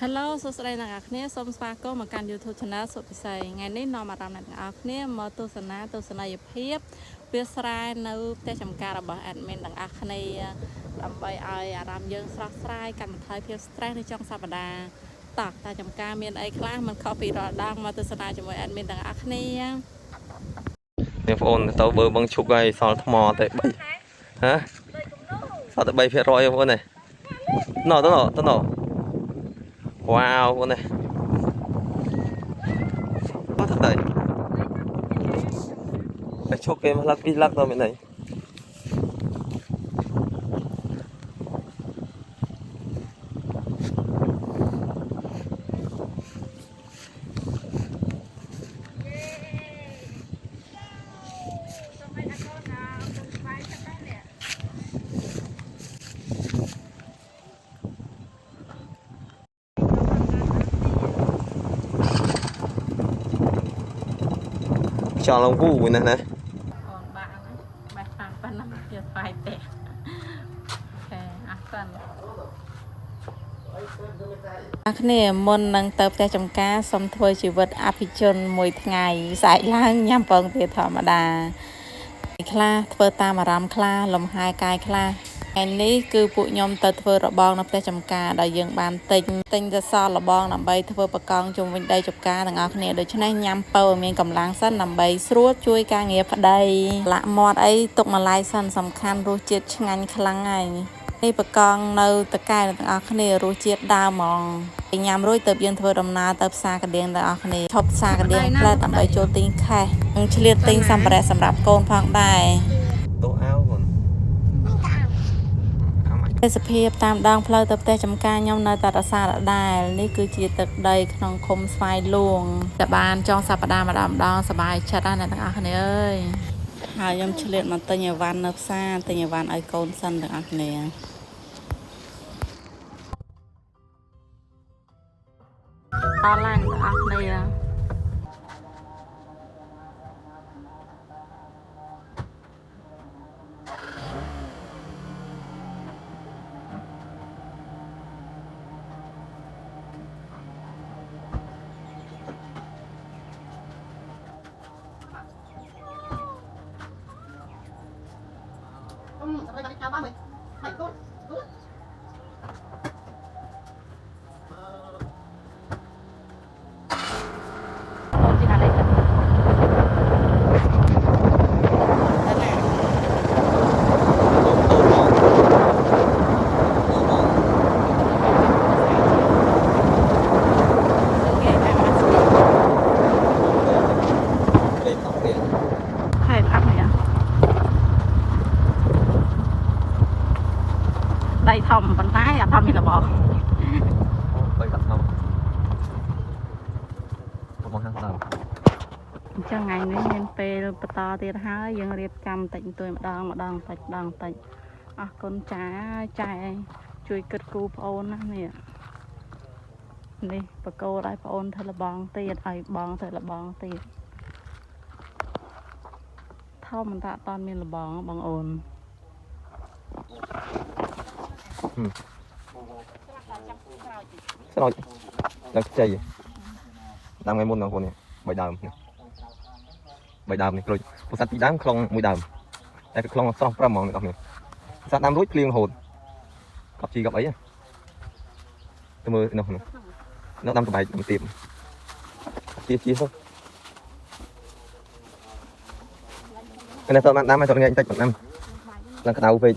Hello សួស្តីអ្នកនរគ្នាសូមស្វាគមន៍មកកាន់ YouTube Channel សុពិសីថ្ងៃនេះនាំអារម្មណ៍អ្នកទាំងអស់គ្នាមកទស្សនីយភាពវាស្រែនៅផ្ទះចំការរបស់ admin ទាំងអស់គ្នាដើម្បីឲ្យអារម្មណ៍យើងស្រស់ស្រាយកាត់បន្ថយភាព stress នៅចុងសប្តាហ៍តោះតែចំការមានអីខ្លះមិនខុសពីរាល់ដងមកទស្សនាជាមួយ admin ទាំងអស់គ្នាបងប្អូនទៅបើបឹងឈប់ហើយសល់ថ្មតែ3ហ៎សល់តែ3%បងប្អូននេះណោវ៉ាវបងប្អូននេះអត់ទៅតែឈប់គេមកលឹក2លឹកទៅមានអីចង់ឡើងវូមួយណាអូនបាក់បេះតាមប៉ុណ្ណឹងទៀតស្វាយទេអូខេអរគុណគ្នាមុននឹងទៅផ្ទះចំការសូមធ្វើជីវិតអភិជនមួយថ្ងៃស្អែកឡើងញ៉ាំពងទាធម្មតាខ្លះធ្វើតាមអារម្មណ៍ខ្លះលំហែកាយខ្លះថ្ងៃនេះគឺពួកខ្ញុំទៅធ្វើរបងនៅផ្ទះចំការដែលយើងបានទិញទៅសល់របងដើម្បីធ្វើបកងជុំវិញដីចំការទាំងអស់គ្នាដូច្នេះញ៉ាំពៅឲ្យមានកម្លាំងសិនដើម្បីស្រួលជួយការងារប្តីលាក់មាត់អីទុកម្លាយសិនសំខាន់រសជាតិឆ្ងាញ់ខ្លាំងហើយនេះបកងនៅតកែទាំងអស់គ្នារសជាតិដើមហ្មងញ៉ាំរួចទៅយើងធ្វើដំណើរទៅផ្សារកណ្ដៀងទាំងអស់គ្នាឈប់ផ្សារកណ្ដៀងផ្លែដើម្បីចូលទិញខេះនិងឆ្លៀតទិញសម្ភារៈសម្រាប់កូនផងដែរតោះអាវបងទេសភាពតាមដងផ្លូវទៅផ្ទះចំការខ្ញុំនៅតែរសារដដែលនេះគឺជាទឹកដីក្នុងឃុំស្វាយលួងតែបានចុងសប្តាហ៍ម្ដងសប្បាយចិត្តណាស់អ្នកទាំងអស់គ្នាអើយហើយខ្ញុំឆ្លៀតមកទិញអីវ៉ាន់នៅផ្សារទិញអីវ៉ាន់ឲ្យកូនសិនទាំងអស់គ្នាតឡើងទាំងអស់គ្នាដៃធំប៉ុន្តែអត់ធំមានរបស់បីកាត់ធំបងហាំដើមអញ្ចឹងថ្ងៃនេះមានពេលបន្តទៀតហើយយើងរៀបចំតិចតួចម្ដងតិចអរគុណចាចែជួយគិតគូប្អូនណានេះនេះបកគោឲ្យប្អូនធ្វើលបងទៀតឲ្យបងធ្វើលបងទៀតធំមិនតាអត់មានលបងបងអូនស្រោចដល់ខ្ចីតាមថ្ងៃមុនបងប្អូននេះ3ដើមនេះ3ដើមនេះក្រូចពោធិ៍សាត់2ដើមខ្លង1ដើមតែគឺខ្លងស្រស់5ហ្មងអ្នកនរនេះពោធិ៍សាត់ដើមរួចភ្លៀងរហូតកប់ជីកប់អីទៅមើលនោះនៅដាំក្បែកដាំទៀបជាទៅនេះទៅបានដាំឲ្យទៅថ្ងៃតិចបានដាំឡើងក្តៅពេក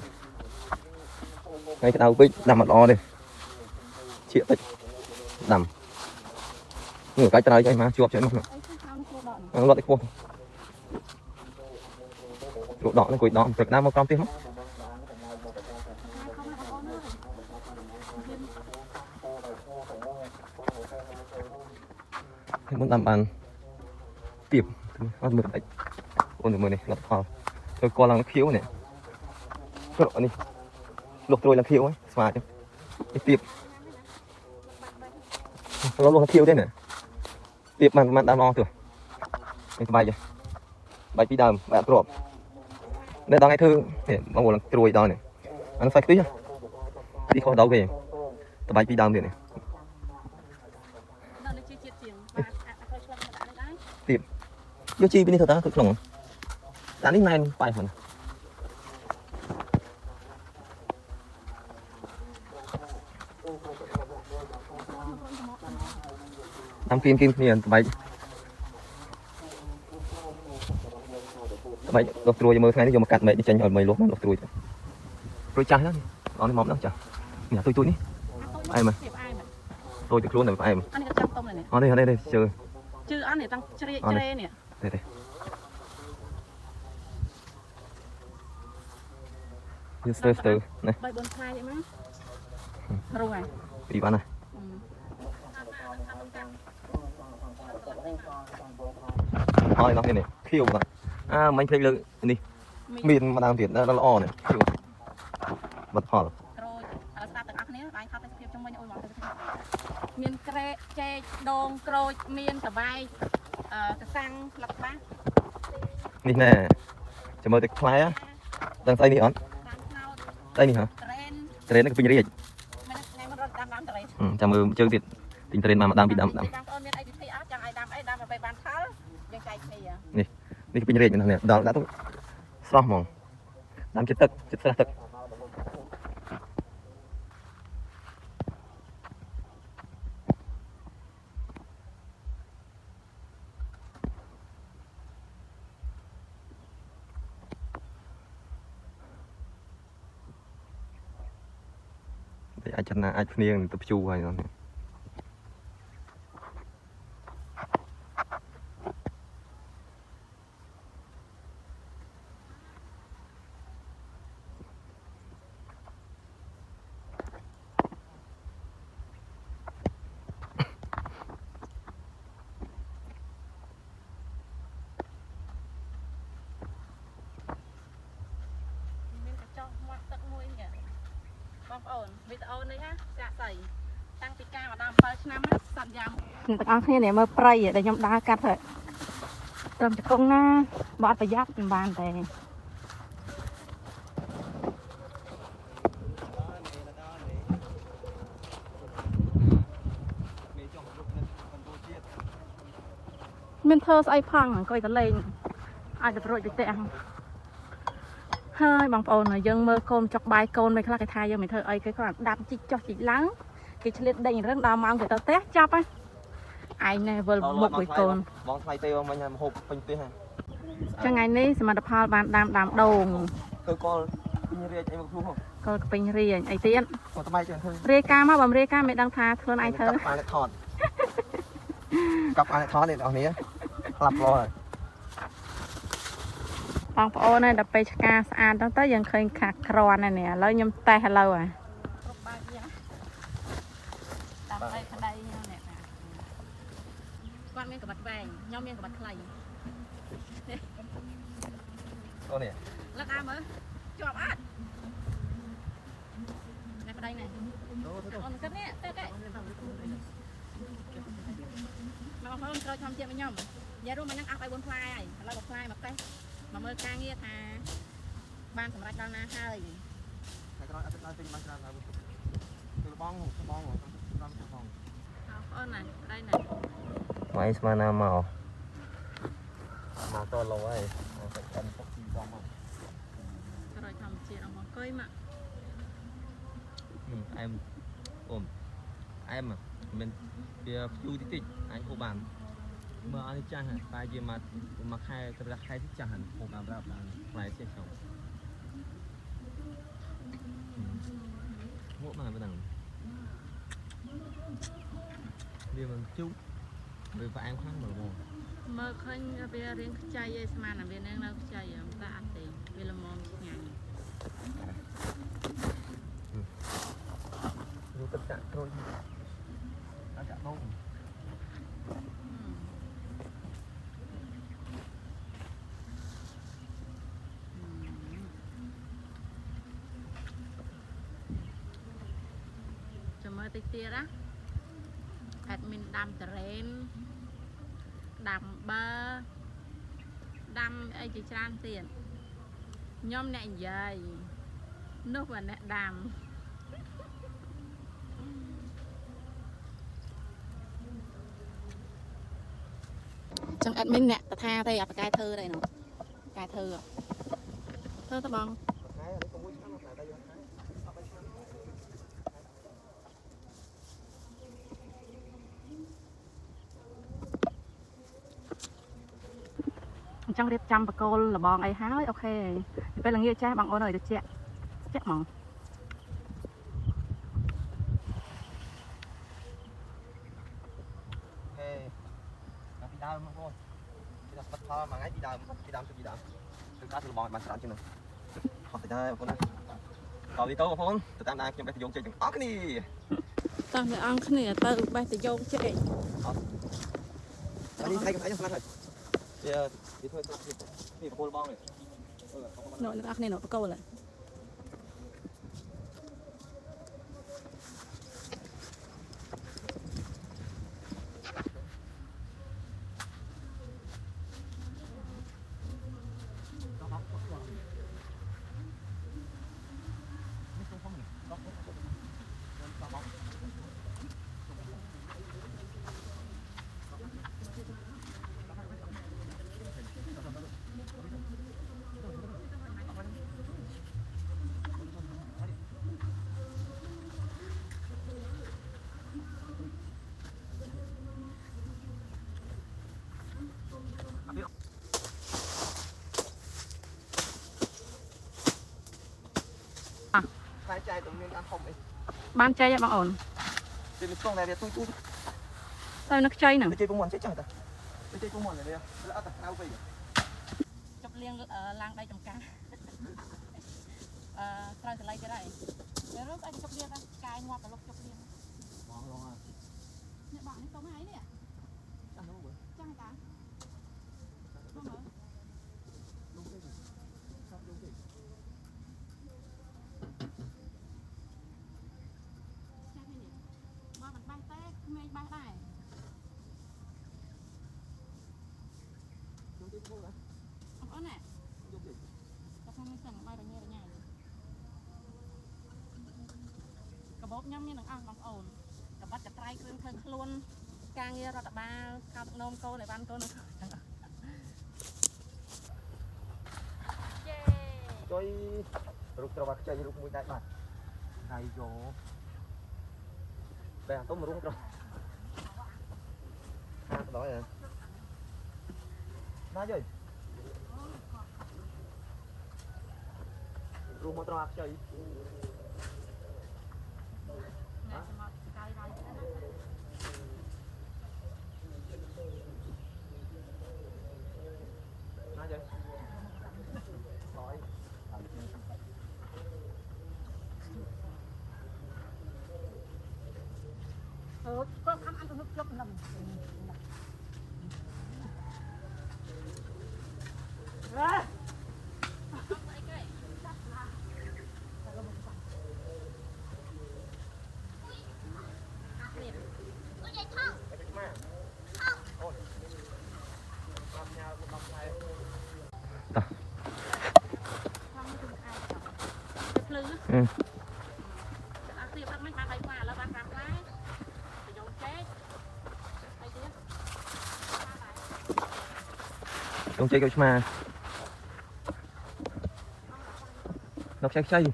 ថ្ងៃក្តៅពេកដាំអត់ល្អទេឈៀកតិចដាំនេះកាច់ត្រើយឲ្យមកជាប់ចេញមកលត់ឲ្យខ្ពស់ជ្រក់ដកនេះគួយដកព្រឹកណាមកក្រោមទៀតមកមុនដាំបានទៀបអត់មើលតិចអូនមើលនេះលត់ផលទៅកឡើងខៀវនេះក្រក់នេះលុះត្រួយឡើងខៀវស្វាចឹងនេះទៀបលុះខៀវទេណាទៀបបានដើមល្អទៅនេះក្បាច់បាច់ពីដើមបែបគ្រាប់នេះដល់ថ្ងៃធ្វើនេះបងប្អូនត្រួយដល់នេះអានោះសាច់ខ្ទិះទីខុសដល់គេក្បាច់ពីដើមទៀតនេះ ตีบโยจีเป็นนี่เท่าตาคือขนมแต่นี่นายไปหมดทำกินเนี่ยไปลูกตรวยมือใครที่จะมากัดเมย์ดิฉันเอาเมย์ลูกมันลูกตรวยตรวยจ้าแล้วนี่เอาในหม้อนั่งจ้าเนี่ยtôiนี่ไอ้มาtôiจะคลุ้นหน่อยไอ้มา อันนี้ก็จำต้มเลยเนี่ย เอาđâyเจอ ชื่ออันนี้ตั้งเจเรเนี่ย đây như từ này ใบบนคลายใช่ไหมรู้ไง đi bán này thôi nó thế này khiêu rồi à mình thấy lượng đi miền mà đang tiền nó lo này khiêu bật hòn ក្រូចស្ដាប់ទាំងអស់គ្នាបាយខត់តែភាពជុំវិញអូយមកទៅមានក្រែចេកដងក្រូចមានសបាយកសាំងលឹកបាស នេះណែចាំមើលទឹកផ្លែដឹងស្អីនេះអត់ តាមខ្នោត ស្អីនេះហ៎ ត្រេន ត្រេននេះគឺពេញរាជ មិនថ្ងៃមិនរត់តាមត្រេន ចាំមើលជើងទៀតទិញត្រេនមកដាំពីដាំ បងប្អូនមានអីពិធីអត់ចង់ឲ្យដាំអីដាំឲ្យបានផលយើងចែកគ្នា នេះគឺពេញរាជហ្នឹងដល់ដាក់ទៅស្រស់ហ្មងដាំចិត្តទឹកចិត្តស្រះទឹកអាចចំណាអាចគ្នាទៅភ្ជួរហើយហ្នឹង មានកញ្ចក់មាត់ទឹកមួយនេះបងប្អូនវីដេអូនេះណាចាក់ស្អីតាំងពីការមកដល់7ឆ្នាំណាសន្យាទាំងអស់គ្នានេះមើលព្រៃដែលខ្ញុំដើរកាត់ទៅត្រឹមជង្គង់ណាបើអត់ប្រយ័ត្នមិនបានទេមានធ្វើស្អីផងអង្គុយទៅលេងអាចទៅរួចទៅផ្ទះហើយបងប្អូនយើងមើលកូនចុកបាយកូនមិនខ្លះគេថាយើងមិនធ្វើអីគេគាត់ដាប់ជីកចុះជីកឡើងគេឆ្លៀតដេញរឹងដល់ម៉ោងគេទៅផ្ទះចាប់ហើយឯងនេះវិលមុខមួយកូន បងថ្លៃទេបងមិញហូបពេញផ្ទះហើយ ចឹងថ្ងៃនេះសមិទ្ធផលបានដាំដូង គឺកលពេញរាជអីមកខ្លួន កូនពេញរៀងអីទៀត គាត់ថ្មីចឹងធ្វើ រាយការណ៍មកបំរាយការណ៍មិនដឹងថាខ្លួនឯងធ្វើ កាប់អានថតកាប់អានថតនេះបងប្អូនស្លាប់លោហើយ បងប្អូនហើយដល់ពេលឆ្កាស្អាតទៅយើងឃើញខាក្រាន់នេះឥឡូវខ្ញុំតេះឥឡូវហ่ะគ្រប់បែបយ៉ាងតាមដៃក្តីខ្ញុំនេះគាត់មានកម្រិតវែងខ្ញុំមានកម្រិតខ្លី អូនេះ លឹកអាមើលជាប់អត់នេះក្តីនេះអូនគិតនេះទៅគេបងប្អូនត្រូវធម្មជាតិមកខ្ញុំនិយាយរួមមកនឹងអស់ឲ្យ4ផ្លែហើយឥឡូវ1ផ្លែមកតេះមកមើលការងារថាបានសម្រេចដល់ណាហើយ តែក្រោយអត់ដល់ពេញបានច្រើនហើយគឺបងតាមផង អូនណាដៃណា ម៉ៃស្មានណាមកតឡូវហើយតែកាន់ពុកទីបងមក ក្រោយធម្មជាតិអស់មកកុយមក អែមអូនអែមមិនវាភ្យូរតិចអាចហូបបានមើលអត់ចាស់តែជាមកខែត្រឹមខែទីចាស់ហូបបានប្រាប់បានផ្លែចេះចូលមកមកមិនដឹងវាមិនជុកវាផ្អែមខ្លាំងមើលមក មើលឃើញវារៀងខ្ចីឯស្មានតែវានៅខ្ចីតែអត់ទេវាល្មមឆ្ងាញ់ ดูตะกะโตยตะกะน้อง ចាំមើលតិចទៀតណាអេដមីនដាំតរ៉េនដាំប័រដាំអីជាច្រើនទៀតខ្ញុំអ្នកនិយាយនោះបើអ្នកដាំ អ chẳng ăn mình nè tha đây à cái thơ đây nó cái thơ thơ tao bằng trong đẹp trăm và cô là bòn ấy háo ok bây là nghe cha bằng ôn này được chưa chắc mỏng đau không cô? Bây giờ bắt thò mà ngay đi đau từ cá từ bò bạn sẵn chưa nào? Học từ đây cô này. Còn đi tô không? Từ tam đang trong cái dùng chơi chừng óc đi. tao phải ăn cái này tao bay từ dùng chơi. Đi thay cái này rồi. Giờ đi thôi đi cô bong này. Nội nó ăn này nó có câu lại. Hai chai tụi mình ăn không ấy. Ban chay bằng ổn. Thì mình con này thì tôi Tao nó chay nè. chơi cũng muốn chết chẳng ta. Chơi cũng muốn này đây. Lỡ ta nào vậy? Chụp liên lang đây trong cá. Tao sẽ lấy cái này. Để lúc anh chụp liên ra cài ngoặt vào lúc chụp liên. Ngon luôn à. Nè bạn đi tôm ấy nè. Chẳng đâu vậy? Chẳng cả. Không hả? Đúng cái gì? Sao đúng cái gì? Mà mình bay té, không ai bay đây. Đúng cái thôi à? Ở nè. Đúng cái gì? Tao không biết bay được nhẹ nhàng. Cả bóp nhâm như ăn bằng ổn. Cả bắt cả trai khơi khơi luôn. Càng nghe ra ba cao tận nôm cô này ban cô nữa. Chơi rục trâu bạc chơi rục mũi đại bạc. Này vô. Đây à, tôm rung trâu. Ha, đó rồi. Nói gì? Rung một trâu bạc chơi. Nói gì? Nói. Con ăn con nước chốc lầm. Ừ. Don't chơi cái mà nó chơi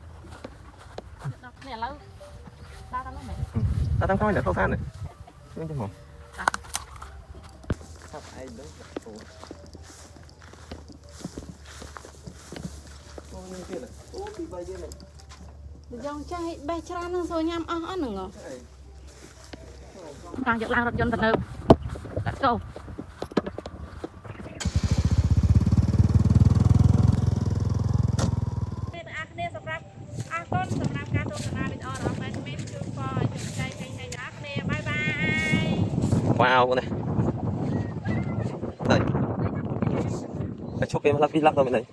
Nè lâu. Tao tao mày. ta đang coi nữa không sao nữa nhưng chứ một sao ai đứng Dòng trai bay chán nó rồi nhắm ăn nữa ngờ. Càng dựng lang rถយន្តទៅនៅ Let's go. ว้าวnày đây chụp em lắp đi lắp rồi mình này